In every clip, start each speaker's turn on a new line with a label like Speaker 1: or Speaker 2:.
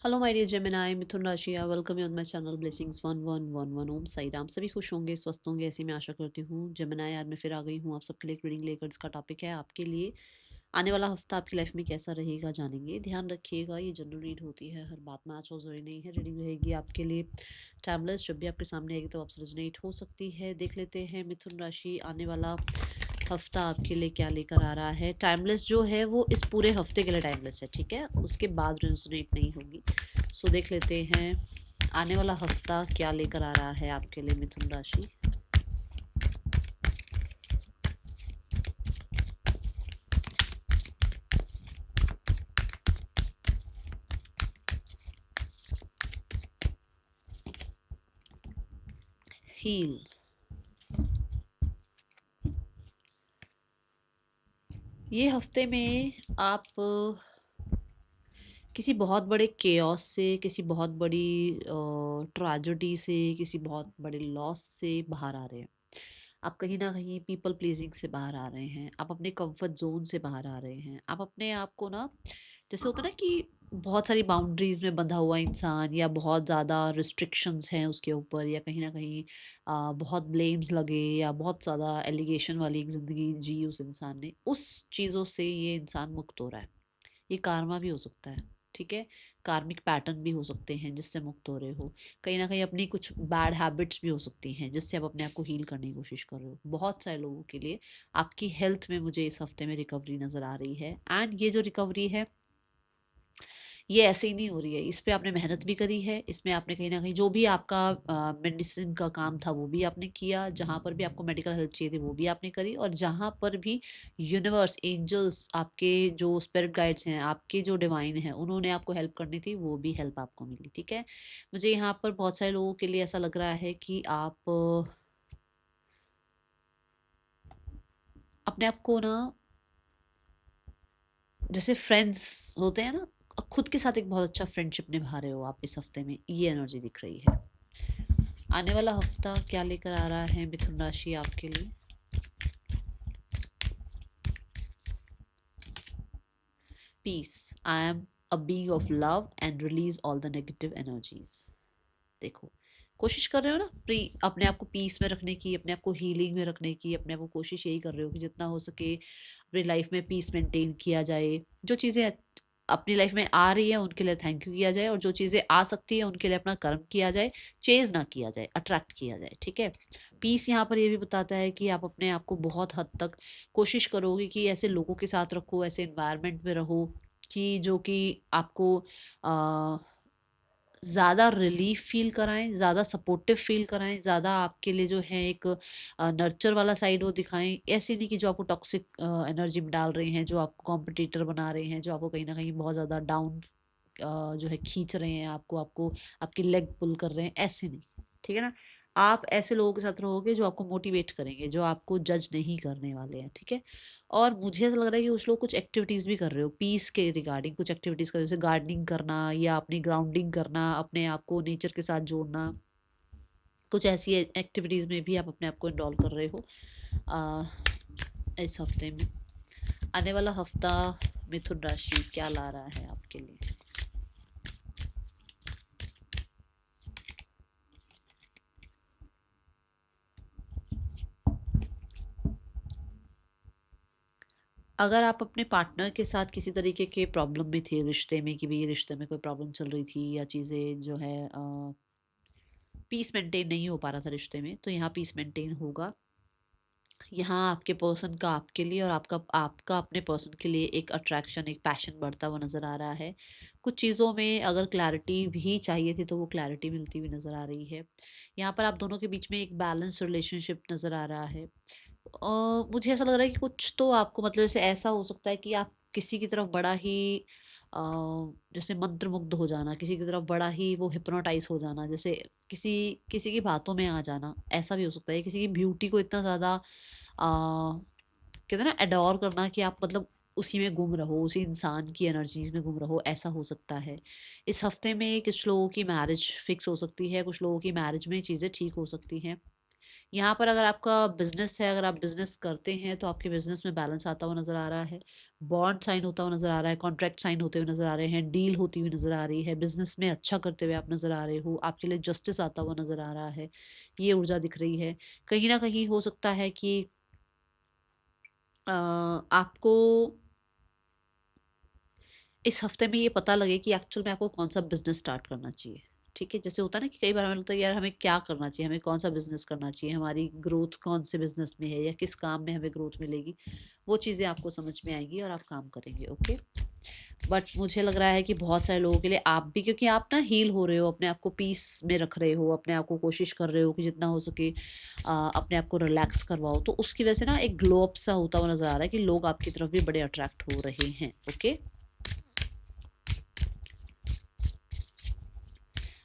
Speaker 1: Hello my dear Gemini मिथुन राशि welcome you on my channel blessings 1111 ओम साई राम। सभी खुश होंगे, स्वस्थ होंगे, ऐसी मैं आशा करती हूँ। जेमिनाई यार मैं फिर आ गई हूँ आप सबके लिए एक रीडिंग लेकर। इसका टॉपिक है आपके लिए आने वाला हफ्ता आपकी लाइफ में कैसा रहेगा, जानेंगे। ध्यान रखिएगा, ये जनरल रीड होती है, हर बात मैच हो जरूरी नहीं है। रीडिंग रहेगी आपके लिए टाइमलेस, जब भी आपके सामने आएगी तो आपसे रेजोनेट हो सकती है। देख लेते हैं मिथुन राशि आने वाला हफ्ता आपके लिए क्या लेकर आ रहा है। टाइमलेस जो है वो इस पूरे हफ्ते के लिए टाइमलेस है, ठीक है, उसके बाद रेजोनेट नहीं होगी। सो देख लेते हैं आने वाला हफ्ता क्या लेकर आ रहा है आपके लिए मिथुन राशि। हील। ये हफ्ते में आप किसी बहुत बड़े केओस से, किसी बहुत बड़ी ट्रेजेडी से, किसी बहुत बड़े लॉस से बाहर आ रहे हैं। आप कहीं ना कहीं पीपल प्लीजिंग से बाहर आ रहे हैं, आप अपने कंफर्ट जोन से बाहर आ रहे हैं। आप अपने आप को ना, जैसे होता है ना कि बहुत सारी बाउंड्रीज में बंधा हुआ इंसान, या बहुत ज़्यादा रिस्ट्रिक्शंस हैं उसके ऊपर, या कहीं ना कहीं बहुत ब्लेम्स लगे, या बहुत ज़्यादा एलिगेशन वाली एक ज़िंदगी जी उस इंसान ने, उस चीज़ों से ये इंसान मुक्त हो रहा है। ये कार्मा भी हो सकता है, ठीक है, कार्मिक पैटर्न भी हो सकते हैं जिससे मुक्त हो रहे हो। कहीं ना कहीं अपनी कुछ बैड हैबिट्स भी हो सकती हैं जिससे आप अपने आप को हील करने की कोशिश कर रहे हो। बहुत सारे लोगों के लिए आपकी हेल्थ में मुझे इस हफ्ते में रिकवरी नज़र आ रही है। एंड ये जो रिकवरी है ये ऐसे ही नहीं हो रही है, इस पे आपने मेहनत भी करी है। इसमें आपने कहीं ना कहीं जो भी आपका मेडिसिन का काम था वो भी आपने किया, जहाँ पर भी आपको मेडिकल हेल्प चाहिए थी वो भी आपने करी, और जहाँ पर भी यूनिवर्स, एंजल्स, आपके जो स्पिरिट गाइड्स हैं, आपके जो डिवाइन हैं, उन्होंने आपको हेल्प करनी थी, वो भी हेल्प आपको मिली, ठीक है। मुझे यहाँ पर बहुत सारे लोगों के लिए ऐसा लग रहा है कि आप अपने आप को ना, जैसे फ्रेंड्स होते हैं ना, खुद के साथ एक बहुत अच्छा फ्रेंडशिप निभा रहे हो आप इस हफ्ते में, ये एनर्जी दिख रही है। आने वाला हफ्ता क्या लेकर आ रहा है मिथुन राशि आपके लिए। Peace. I am a being of love and release all the negative energies. देखो, कोशिश कर रहे हो ना प्री अपने आप को पीस में रखने की, अपने आप को हीलिंग में रखने की, अपने आप को कोशिश यही कर रहे हो कि जितना हो सके अपनी लाइफ में पीस मेंटेन किया जाए। जो चीज़ें अपनी लाइफ में आ रही है उनके लिए थैंक यू किया जाए, और जो चीज़ें आ सकती है उनके लिए अपना कर्म किया जाए, चेज ना किया जाए, अट्रैक्ट किया जाए, ठीक है। पीस यहाँ पर ये भी बताता है कि आप अपने आप को बहुत हद तक कोशिश करोगे कि ऐसे लोगों के साथ रखो, ऐसे इन्वायरमेंट में रहो कि जो कि आपको ज़्यादा रिलीफ फील कराएं, ज़्यादा सपोर्टिव फील कराएं, ज़्यादा आपके लिए जो है एक नर्चर वाला साइड वो दिखाएं। ऐसे नहीं कि जो आपको टॉक्सिक एनर्जी में डाल रहे हैं, जो आपको कॉम्पिटिटर बना रहे हैं, जो आपको कहीं ना कहीं बहुत ज़्यादा डाउन जो है खींच रहे हैं, आपको आपको आपकी लेग पुल कर रहे हैं, ऐसे नहीं, ठीक है ना। आप ऐसे लोगों के साथ रहोगे जो आपको मोटिवेट करेंगे, जो आपको जज नहीं करने वाले हैं, ठीक है। और मुझे ऐसा लग रहा है कि कुछ लोग कुछ एक्टिविटीज़ भी कर रहे हो पीस के रिगार्डिंग, कुछ एक्टिविटीज़ कर, जैसे गार्डनिंग करना, या अपनी ग्राउंडिंग करना, अपने आप को नेचर के साथ जोड़ना। कुछ ऐसी एक्टिविटीज़ में भी आप अपने आप को इन्वॉल्व कर रहे हो इस हफ्ते में। आने वाला हफ्ता मिथुन राशि क्या ला रहा है आपके लिए। अगर आप अपने पार्टनर के साथ किसी तरीके के प्रॉब्लम में थे रिश्ते में, कि भाई रिश्ते में कोई प्रॉब्लम चल रही थी, या चीज़ें जो है पीस मेंटेन नहीं हो पा रहा था रिश्ते में, तो यहाँ पीस मेंटेन होगा। यहाँ आपके पर्सन का आपके लिए, और आपका आपका अपने पर्सन के लिए एक अट्रैक्शन, एक पैशन बढ़ता हुआ नज़र आ रहा है। कुछ चीज़ों में अगर क्लैरिटी भी चाहिए थी तो वो क्लैरिटी मिलती हुई नज़र आ रही है। यहाँ पर आप दोनों के बीच में एक बैलेंस रिलेशनशिप नज़र आ रहा है। मुझे ऐसा लग रहा है कि कुछ तो आपको, मतलब जैसे ऐसा हो सकता है कि आप किसी की तरफ बड़ा ही अ, जैसे मंत्रमुग्ध हो जाना, किसी की तरफ बड़ा ही वो हिप्नोटाइज हो जाना, जैसे किसी किसी की बातों में आ जाना, ऐसा भी हो सकता है। किसी की ब्यूटी को इतना ज़्यादा कहते हैं ना एडोर करना, कि आप मतलब उसी में गुम रहो, उसी इंसान की एनर्जीज में गुम रहो, ऐसा हो सकता है। इस हफ्ते में कुछ लोगों की मैरिज फिक्स हो सकती है, कुछ लोगों की मैरिज में चीज़ें ठीक हो सकती हैं। यहाँ पर अगर आपका बिजनेस है, अगर आप बिजनेस करते हैं तो आपके बिजनेस में बैलेंस आता हुआ नजर आ रहा है, बॉन्ड साइन होता हुआ नजर आ रहा है, कॉन्ट्रैक्ट साइन होते हुए नजर आ रहे हैं, डील होती हुई नजर आ रही है, बिजनेस में अच्छा करते हुए आप नजर आ रहे हो, आपके लिए जस्टिस आता हुआ नजर आ रहा है, ये ऊर्जा दिख रही है। कहीं ना कहीं हो सकता है कि आपको इस हफ्ते में ये पता लगे कि एक्चुअल में आपको कौन सा बिजनेस स्टार्ट करना चाहिए। ठीक है, जैसे होता है ना कि कई बार हमें लगता है यार हमें क्या करना चाहिए, हमें कौन सा बिजनेस करना चाहिए, हमारी ग्रोथ कौन से बिजनेस में है या किस काम में हमें ग्रोथ मिलेगी। वो चीज़ें आपको समझ में आएंगी और आप काम करेंगे। ओके, बट मुझे लग रहा है कि बहुत सारे लोगों के लिए आप भी, क्योंकि आप ना हील हो रहे हो, अपने आप को पीस में रख रहे हो, अपने आप को कोशिश कर रहे हो कि जितना हो सके अपने आप को रिलैक्स करवाओ, तो उसकी वजह से ना एक ग्लो अप सा होता हुआ नजर आ रहा है कि लोग आपकी तरफ भी बड़े अट्रैक्ट हो रहे हैं। ओके,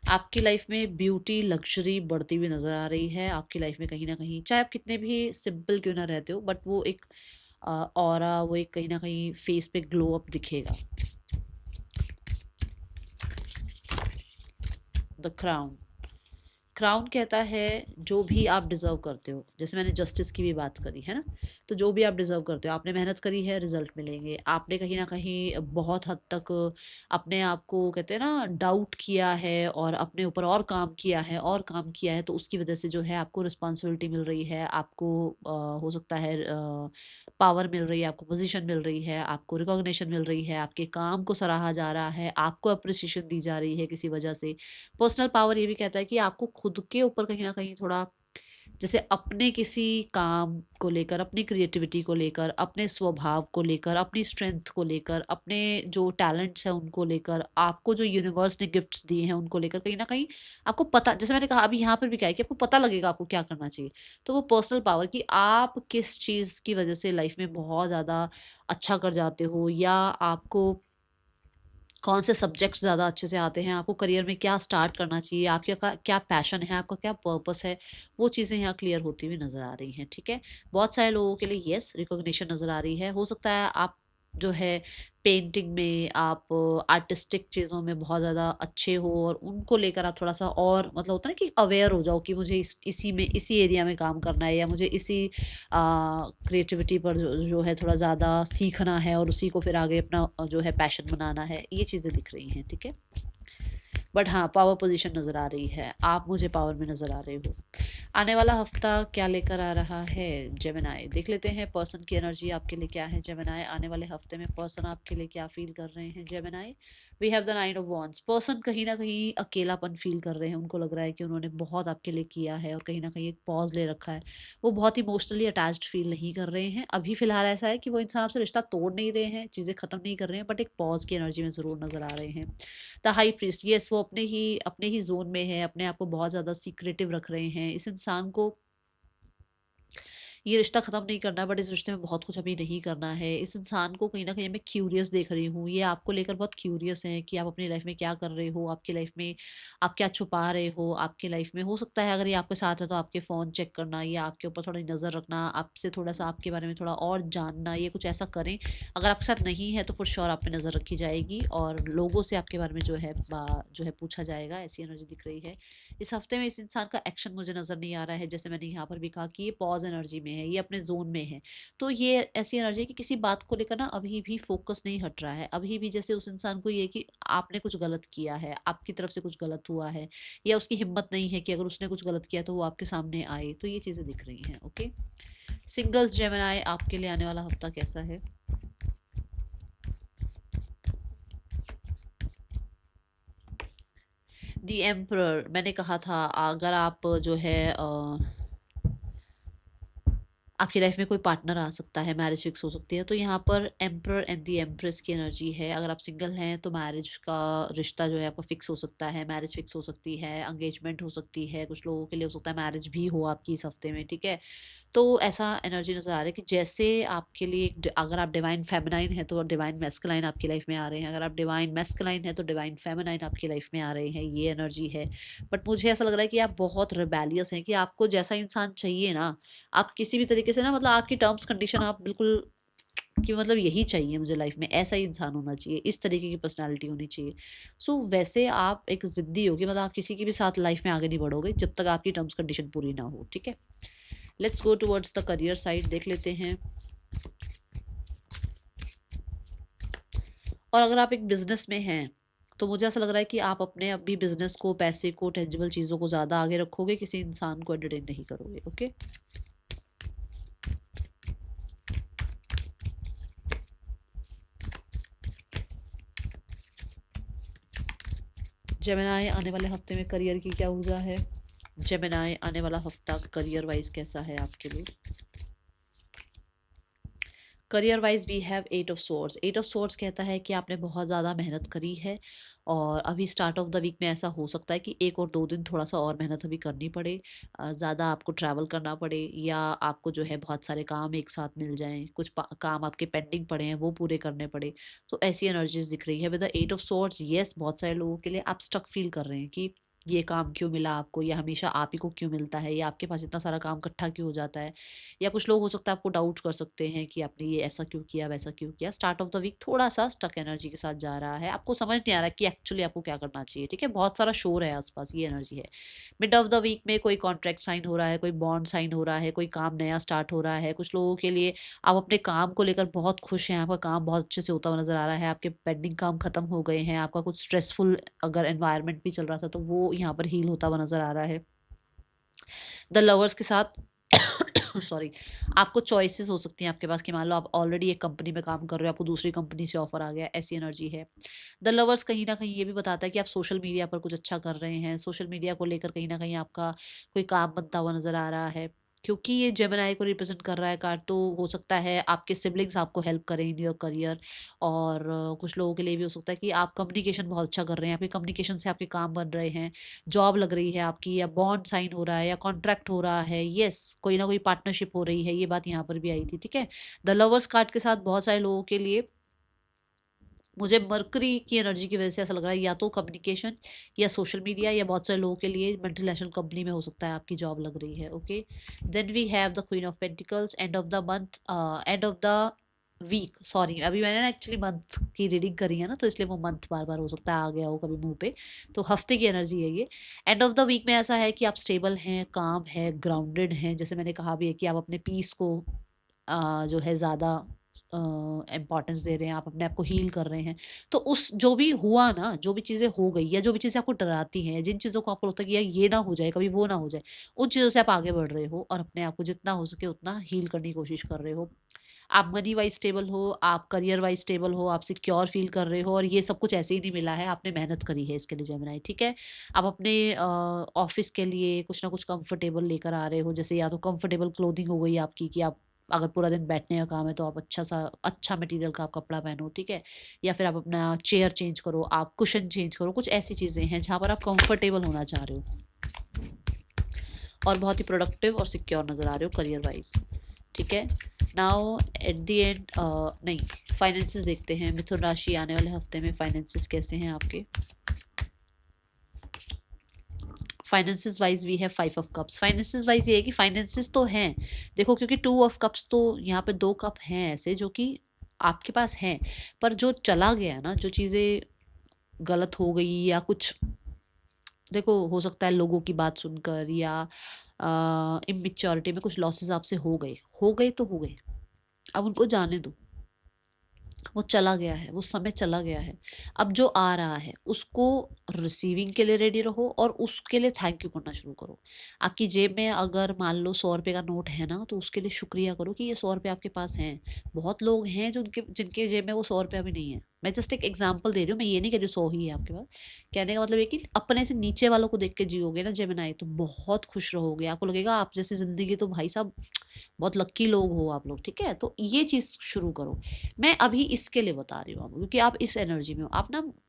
Speaker 1: आपकी लाइफ में ब्यूटी लग्जरी बढ़ती हुई नज़र आ रही है। आपकी लाइफ में कहीं ना कहीं, चाहे आप कितने भी सिंपल क्यों ना रहते हो, बट वो एक ऑरा, वो एक कहीं ना कहीं फेस पे ग्लो अप दिखेगा। द क्राउन, क्राउन कहता है जो भी आप डिजर्व करते हो। जैसे मैंने जस्टिस की भी बात करी है ना, तो जो भी आप डिजर्व करते हो, आपने मेहनत करी है, रिजल्ट मिलेंगे। आपने कहीं ना कहीं बहुत हद तक अपने आप को कहते हैं ना डाउट किया है और अपने ऊपर और काम किया है और काम किया है, तो उसकी वजह से जो है आपको रिस्पॉन्सिबिलिटी मिल रही है, आपको हो सकता है पावर मिल रही है, आपको पोजीशन मिल रही है, आपको रिकॉग्निशन मिल रही है, आपके काम को सराहा जा रहा है, आपको अप्रिसिएशन दी जा रही है किसी वजह से। पर्सनल पावर ये भी कहता है कि आपको खुद के ऊपर कहीं ना कहीं थोड़ा, जैसे अपने किसी काम को लेकर, अपनी क्रिएटिविटी को लेकर, अपने स्वभाव को लेकर, अपनी स्ट्रेंथ को लेकर, अपने जो टैलेंट्स हैं उनको लेकर, आपको जो यूनिवर्स ने गिफ्ट्स दिए हैं उनको लेकर, कहीं ना कहीं आपको पता, जैसे मैंने कहा अभी यहाँ पर भी क्या है कि आपको पता लगेगा आपको क्या करना चाहिए। तो वो पर्सनल पावर कि आप किस चीज़ की वजह से लाइफ में बहुत ज़्यादा अच्छा कर जाते हो, या आपको कौन से सब्जेक्ट्स ज़्यादा अच्छे से आते हैं, आपको करियर में क्या स्टार्ट करना चाहिए, आपके का क्या पैशन है, आपका क्या पर्पस है, वो चीज़ें यहाँ क्लियर होती हुई नज़र आ रही हैं। ठीक है, बहुत सारे लोगों के लिए यस रिकॉग्निशन नज़र आ रही है। हो सकता है आप जो है पेंटिंग में, आप आर्टिस्टिक चीज़ों में बहुत ज़्यादा अच्छे हो और उनको लेकर आप थोड़ा सा और मतलब होता है ना कि अवेयर हो जाओ कि मुझे इसी में, इसी एरिया में काम करना है, या मुझे इसी क्रिएटिविटी पर जो है थोड़ा ज़्यादा सीखना है और उसी को फिर आगे अपना जो है पैशन बनाना है। ये चीज़ें दिख रही हैं। ठीक है, बट हाँ पावर पोजीशन नज़र आ रही है, आप मुझे पावर में नज़र आ रहे हो। आने वाला हफ्ता क्या लेकर आ रहा है जेमिनाई, देख लेते हैं पर्सन की एनर्जी आपके लिए क्या है। जेमिनाई, आने वाले हफ्ते में पर्सन आपके लिए क्या फील कर रहे हैं। Gemini, we have the nine of wands. Person कहीं ना कहीं अकेलापन फील कर रहे हैं, उनको लग रहा है कि उन्होंने बहुत आपके लिए किया है और कहीं ना कहीं एक पॉज ले रखा है। वो बहुत इमोशनली अटैच्ड फील नहीं कर रहे हैं अभी फिलहाल। ऐसा है कि वो इंसान आपसे रिश्ता तोड़ नहीं रहे हैं, चीज़ें खत्म नहीं कर रहे हैं, बट एक पॉज की एनर्जी में ज़रूर नजर आ रहे हैं। द हाई प्रीस्ट, यस वो अपने ही जोन में है, अपने आप को बहुत ज़्यादा सीक्रेटिव रख रहे हैं। इस इंसान को ये रिश्ता ख़त्म नहीं करना, बट इस रिश्ते में बहुत कुछ अभी नहीं करना है। इस इंसान को कहीं न कहीं मैं क्यूरियस देख रही हूँ। ये आपको लेकर बहुत क्यूरियस हैं कि आप अपनी लाइफ़ में क्या कर रहे हो? आपकी लाइफ़ में आप क्या छुपा रहे हो? आपकी लाइफ़ में हो सकता है अगर ये आपके साथ है तो आपके फ़ोन चेक करना या आपके ऊपर थोड़ी नज़र रखना, आपसे थोड़ा-सा आपके बारे में थोड़ा और जानना, ये कुछ ऐसा करें। अगर आपके साथ नहीं है तो फ़ॉर श्योर आप पे नज़र रखी जाएगी और लोगों से आपके बारे में जो है पूछा जाएगा, ऐसी एनर्जी दिख रही है। इस हफ्ते में इस इंसान का एक्शन मुझे नज़र नहीं आ रहा है। जैसे मैंने यहाँ पर भी कहा कि ये पॉज़ एनर्जी में है, ये अपने ज़ोन में है। तो ये ऐसी एनर्जी है कि किसी बात को लेकर ना अभी भी फ़ोकस नहीं हट रहा है। अभी भी जैसे उस इंसान को ये है कि आपने कुछ गलत किया है, आपकी तरफ से कुछ गलत हुआ है, या उसकी हिम्मत नहीं है कि अगर उसने कुछ गलत किया तो वो आपके सामने आए। तो ये चीज़ें दिख रही हैं। ओके, सिंगल्स जेमिनी, आपके लिए आने वाला हफ्ता कैसा है? दी एम्परर, मैंने कहा था अगर आप जो है आपकी लाइफ में कोई पार्टनर आ सकता है, मैरिज फिक्स हो सकती है। तो यहाँ पर एम्परर एंड दी एम्प्रेस की एनर्जी है। अगर आप सिंगल हैं तो मैरिज का रिश्ता जो है आपका फिक्स हो सकता है, मैरिज फिक्स हो सकती है, एंगेजमेंट हो सकती है, कुछ लोगों के लिए हो सकता है मैरिज भी हो आपकी इस हफ्ते में। ठीक है, तो ऐसा एनर्जी नज़र आ रहा है कि जैसे आपके लिए अगर आप डिवाइन फेमिनाइन है तो डिवाइन मैस्कुलाइन आपकी लाइफ में आ रहे हैं, अगर आप डिवाइन मैस्कुलाइन है तो डिवाइन फेमिनाइन आपकी लाइफ में आ रहे हैं, ये एनर्जी है। बट मुझे ऐसा लग रहा है कि आप बहुत रिबेलियस हैं, कि आपको जैसा इंसान चाहिए ना, आप किसी भी तरीके से ना, मतलब आपकी टर्म्स कंडीशन आप बिल्कुल कि मतलब यही चाहिए मुझे लाइफ में, ऐसा ही इंसान होना चाहिए, इस तरीके की पर्सनालिटी होनी चाहिए। सो वैसे आप एक ज़िद्दी हो कि मतलब आप किसी के भी साथ लाइफ में आगे नहीं बढ़ोगे जब तक आपकी टर्म्स कंडीशन पूरी ना हो, ठीक है। Let's go towards the career side, देख लेते हैं। और अगर आप एक बिजनेस में हैं तो मुझे ऐसा लग रहा है कि आप अपने अभी बिजनेस को, पैसे को, टेंजिबल चीज़ों को ज़्यादा आगे रखोगे, किसी इंसान को एंटरटेन नहीं करोगे, ओके। जेमिनी, आने वाले हफ्ते में करियर की क्या ऊर्जा है? जेमिनी, आने वाला हफ्ता करियर वाइज कैसा है आपके लिए? Career wise we have 8 of swords. 8 of swords कहता है कि आपने बहुत ज़्यादा मेहनत करी है और अभी स्टार्ट ऑफ द वीक में ऐसा हो सकता है कि 1 और 2 दिन थोड़ा सा और मेहनत अभी करनी पड़े, ज़्यादा आपको ट्रैवल करना पड़े, या आपको जो है बहुत सारे काम एक साथ मिल जाएं, कुछ काम आपके पेंडिंग पड़े हैं वो पूरे करने पड़े। तो ऐसी एनर्जीज दिख रही है with the 8 of swords. Yes, बहुत सारे लोगों के लिए आप स्टक फील कर रहे हैं कि ये काम क्यों मिला आपको, या हमेशा आप ही को क्यों मिलता है, या आपके पास इतना सारा काम इकट्ठा क्यों हो जाता है। या कुछ लोग हो सकता है आपको डाउट कर सकते हैं कि आपने ये ऐसा क्यों किया, वैसा क्यों किया। स्टार्ट ऑफ द वीक थोड़ा सा स्टक एनर्जी के साथ जा रहा है, आपको समझ नहीं आ रहा कि एक्चुअली आपको क्या करना चाहिए, ठीक है। बहुत सारा शोर है आसपास, ये एनर्जी है। मिड ऑफ द वीक में कोई कॉन्ट्रैक्ट साइन हो रहा है, कोई बॉन्ड साइन हो रहा है, कोई काम नया स्टार्ट हो रहा है। कुछ लोगों के लिए आप अपने काम को लेकर बहुत खुश हैं, आपका काम बहुत अच्छे से होता हुआ नजर आ रहा है, आपके पेंडिंग काम खत्म हो गए हैं, आपका कुछ स्ट्रेसफुल अगर एनवायरनमेंट भी चल रहा था तो वो यहाँ पर हील होता हुआ नजर आ रहा है। द लवर्स के साथ सॉरी, आपको चॉइसेस हो सकती हैं आपके पास कि मान लो आप ऑलरेडी एक कंपनी में काम कर रहे हो, आपको दूसरी कंपनी से ऑफर आ गया, ऐसी एनर्जी है। द लवर्स कहीं ना कहीं ये भी बताता है कि आप सोशल मीडिया पर कुछ अच्छा कर रहे हैं, सोशल मीडिया को लेकर कहीं ना कहीं आपका कोई काम बनता हुआ नजर आ रहा है। क्योंकि ये जेमिनी को रिप्रेजेंट कर रहा है कार्ड, तो हो सकता है आपके सिबलिंग्स आपको हेल्प करें इन योर करियर। और कुछ लोगों के लिए भी हो सकता है कि आप कम्युनिकेशन बहुत अच्छा कर रहे हैं, आपके कम्युनिकेशन से आपके काम बन रहे हैं, जॉब लग रही है आपकी, या बॉन्ड साइन हो रहा है, या कॉन्ट्रैक्ट हो रहा है। यस, कोई ना कोई पार्टनरशिप हो रही है, ये बात यहाँ पर भी आई थी, ठीक है। द लवर्स कार्ड के साथ बहुत सारे लोगों के लिए मुझे मरकरी की एनर्जी की वजह से ऐसा लग रहा है या तो कम्युनिकेशन या सोशल मीडिया, या बहुत सारे लोगों के लिए मल्टीनेशनल कंपनी में हो सकता है आपकी जॉब लग रही है, okay. Then we have the queen of pentacles, end of the month, end of the week, sorry अभी मैंने ना एक्चुअली मंथ की रीडिंग करी है ना, तो इसलिए वो मंथ बार बार हो सकता है आ गया हो कभी मुंह पे। तो हफ्ते की एनर्जी है ये। एंड ऑफ द वीक में ऐसा है कि आप स्टेबल हैं, काम है, ग्राउंडेड हैं, जैसे मैंने कहा भी है कि आप अपने पीस को जो है ज़्यादा इम्पॉर्टेंस दे रहे हैं, आप अपने आप को हील कर रहे हैं। तो उस जो भी हुआ ना, जो भी चीज़ें हो गई, या जो भी चीज़ें आपको डराती हैं, जिन चीज़ों को आपको लगता है कि यार ये ना हो जाए, कभी वो ना हो जाए, उन चीज़ों से आप आगे बढ़ रहे हो और अपने आप को जितना हो सके उतना हील करने की कोशिश कर रहे हो। आप मनी वाइज स्टेबल हो, आप करियर वाइज स्टेबल हो, आप सिक्योर फील कर रहे हो, और ये सब कुछ ऐसे ही नहीं मिला है, आपने मेहनत करी है इसके लिए जेमिनी, ठीक है। आप अपने ऑफिस के लिए कुछ ना कुछ कंफर्टेबल लेकर आ रहे हो, जैसे या तो कंफर्टेबल क्लोथिंग हो गई आपकी, कि आप अगर पूरा दिन बैठने का काम है तो आप अच्छा मटेरियल का आप कपड़ा पहनो, ठीक है। या फिर आप अपना चेयर चेंज करो, आप कुशन चेंज करो, कुछ ऐसी चीज़ें हैं जहाँ पर आप कंफर्टेबल होना चाह रहे हो और बहुत ही प्रोडक्टिव और सिक्योर नज़र आ रहे हो करियर वाइज, ठीक है। नाउ एट द एंड, नहीं, फाइनेंसेस देखते हैं। मिथुन राशि, आने वाले हफ्ते में फाइनेंसेस कैसे हैं आपके? Finances wise we have 5 of cups. Finances wise ये है कि फाइनेंसेस तो हैं, देखो, क्योंकि 2 ऑफ कप्स, तो यहाँ पे 2 कप हैं ऐसे जो कि आपके पास हैं, पर जो चला गया ना, जो चीज़ें गलत हो गई या कुछ, देखो हो सकता है लोगों की बात सुनकर या इमेच्योरिटी में कुछ लॉसेस आपसे हो गए तो हो गए, अब उनको जाने दो, वो चला गया है, वो समय चला गया है। अब जो आ रहा है उसको रिसीविंग के लिए रेडी रहो और उसके लिए थैंक यू करना शुरू करो। आपकी जेब में अगर मान लो 100 रुपये का नोट है ना, तो उसके लिए शुक्रिया करो कि ये 100 रुपये आपके पास हैं। बहुत लोग हैं जो जिनके जेब में वो 100 रुपया भी नहीं है। मैं जस्ट एक एग्जाम्पल दे रही हूँ, मैं ये नहीं कह रही 100 ही है आपके पास। कहने का मतलब ये कि अपने से नीचे वालों को देख के जियोगे ना जेमिनी, तो बहुत खुश रहोगे, आपको लगेगा आप जैसी जिंदगी, तो भाई साहब बहुत लक्की लोग हो आप लोग, ठीक है। तो ये चीज़ शुरू करो। मैं अभी इसके लिए बता रही हूँ आपको, क्योंकि आप इस एनर्जी में हो।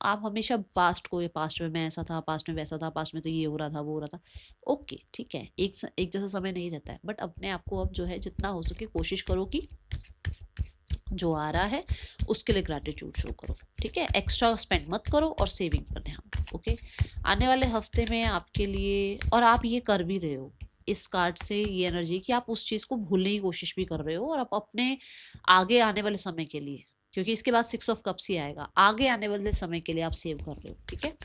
Speaker 1: आप हमेशा पास्ट को, ये पास्ट में मैं ऐसा था, पास्ट में वैसा था, पास्ट में तो ये हो रहा था, वो हो रहा था, ओके ठीक है, एक जैसा समय नहीं रहता है, बट अपने आप को अब जो है जितना हो सके कोशिश करो कि जो आ रहा है उसके लिए ग्रैटिट्यूड शो करो, ठीक है। एक्स्ट्रा स्पेंड मत करो और सेविंग पर ध्यान दो, ओके। आने वाले हफ्ते में आपके लिए, और आप ये कर भी रहे हो, इस कार्ड से ये एनर्जी कि आप उस चीज़ को भूलने की कोशिश भी कर रहे हो और आप अपने आगे आने वाले समय के लिए, क्योंकि इसके बाद 6 ऑफ कप्स ही आएगा, आगे आने वाले समय के लिए आप सेव कर रहे हो। ठीक है,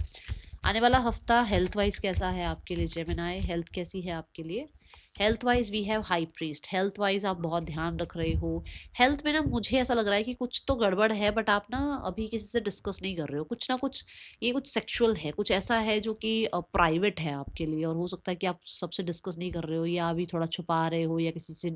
Speaker 1: आने वाला हफ्ता हेल्थ वाइज कैसा है आपके लिए जेमिनाई? हेल्थ कैसी है आपके लिए? Health wise we have high priest. Health wise आप बहुत ध्यान रख रहे हो। हेल्थ में ना मुझे ऐसा लग रहा है कि कुछ तो गड़बड़ है, बट आप ना अभी किसी से डिस्कस नहीं कर रहे हो। कुछ ना कुछ ये कुछ सेक्सुअल है, कुछ ऐसा है जो कि प्राइवेट है आपके लिए, और हो सकता है कि आप सबसे डिस्कस नहीं कर रहे हो या अभी थोड़ा छुपा रहे हो या किसी से।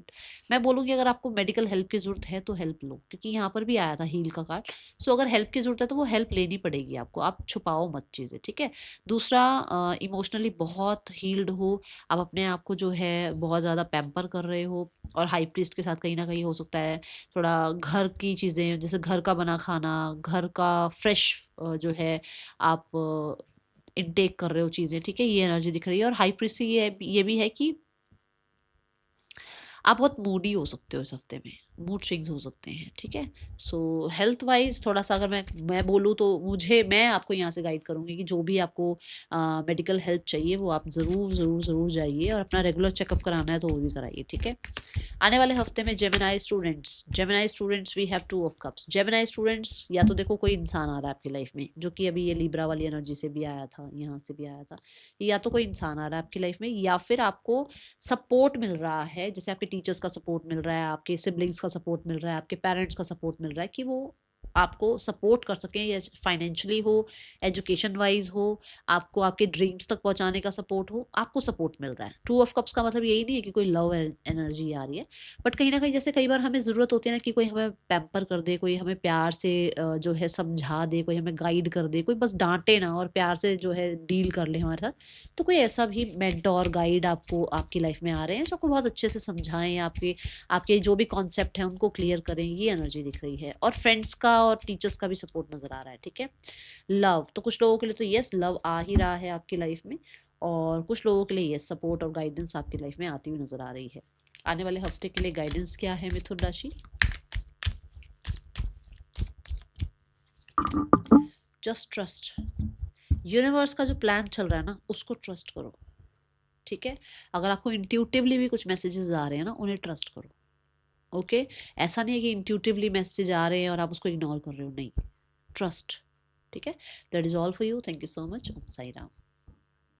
Speaker 1: मैं बोलूँगी अगर आपको मेडिकल हेल्प की ज़रूरत है तो हेल्प लो, क्योंकि यहाँ पर भी आया था हील का कार्ड। सो अगर हेल्प की ज़रूरत है तो वो हेल्प लेनी पड़ेगी आपको, आप छुपाओ मत चीज़ें। ठीक है, दूसरा, इमोशनली बहुत हील्ड हो, आप अपने आप को जो है बहुत ज़्यादा पैम्पर कर रहे हो, और हाई प्रीस्ट के साथ कहीं ना कहीं हो सकता है थोड़ा घर की चीज़ें, जैसे घर का बना खाना, घर का फ्रेश जो है आप इनटेक कर रहे हो चीज़ें। ठीक है, ये एनर्जी दिख रही है। और हाई प्रीस्ट से ये भी है कि आप बहुत मूडी हो सकते हो इस हफ्ते में, मूड स्विंग्स हो सकते हैं। ठीक है, सो हेल्थ वाइज थोड़ा सा अगर मैं बोलूँ तो मैं आपको यहाँ से गाइड करूँगी कि जो भी आपको मेडिकल हेल्प चाहिए वो आप ज़रूर ज़रूर ज़रूर जाइए, और अपना रेगुलर चेकअप कराना है तो वो भी कराइए। ठीक है, आने वाले हफ्ते में Gemini students we have 2 of cups. Gemini students, या तो देखो कोई इंसान आ रहा है आपकी लाइफ में, जो कि अभी ये लिब्रा वाली एनर्जी से भी आया था, यहाँ से भी आया था। या तो कोई इंसान आ रहा है आपकी लाइफ में, या फिर आपको सपोर्ट मिल रहा है, जैसे आपके टीचर्स का सपोर्ट मिल रहा है, आपके सिबलिंग्स का सपोर्ट मिल रहा है, आपके पेरेंट्स का सपोर्ट मिल रहा है कि वो आपको सपोर्ट कर सकें, या फाइनेंशियली हो, एजुकेशन वाइज हो, आपको आपके ड्रीम्स तक पहुंचाने का सपोर्ट हो, आपको सपोर्ट मिल रहा है। 2 ऑफ कप्स का मतलब यही नहीं है कि कोई लव एनर्जी आ रही है, बट कहीं ना कहीं जैसे कई बार हमें ज़रूरत होती है ना कि कोई हमें पैम्पर कर दे, कोई हमें प्यार से जो है समझा दे, कोई हमें गाइड कर दे, कोई बस डांटे ना और प्यार से जो है डील कर ले हमारे साथ। तो कोई ऐसा भी मेंटोर गाइड आपको आपकी लाइफ में आ रहे हैं जो आपको बहुत अच्छे से समझाएं, आपके आपके जो भी कॉन्सेप्ट हैं उनको क्लियर करें, ये एनर्जी दिख रही है। और फ्रेंड्स का और टीचर्स का भी सपोर्ट नजर आ रहा है। ठीक है, लव तो कुछ लोगों के लिए तो यस लव आ ही रहा है आपकी लाइफ में, और कुछ लोगों के लिए यस सपोर्ट और गाइडेंस आपकी लाइफ में आती हुई नजर आ रही है। आने वाले हफ्ते के लिए गाइडेंस क्या है मिथुन राशि? Just trust. यूनिवर्स का जो प्लान चल रहा है ना उसको ट्रस्ट करो। ठीक है, अगर आपको इंट्यूटिवली भी कुछ मैसेजेस आ रहे हैं ना, उन्हें ट्रस्ट करो। ओके, ऐसा नहीं है कि इंट्यूटिवली मैसेज आ रहे हैं और आप उसको इग्नोर कर रहे हो, नहीं, ट्रस्ट। ठीक है, that is all for you. Thank you so much. Om Sai Ram.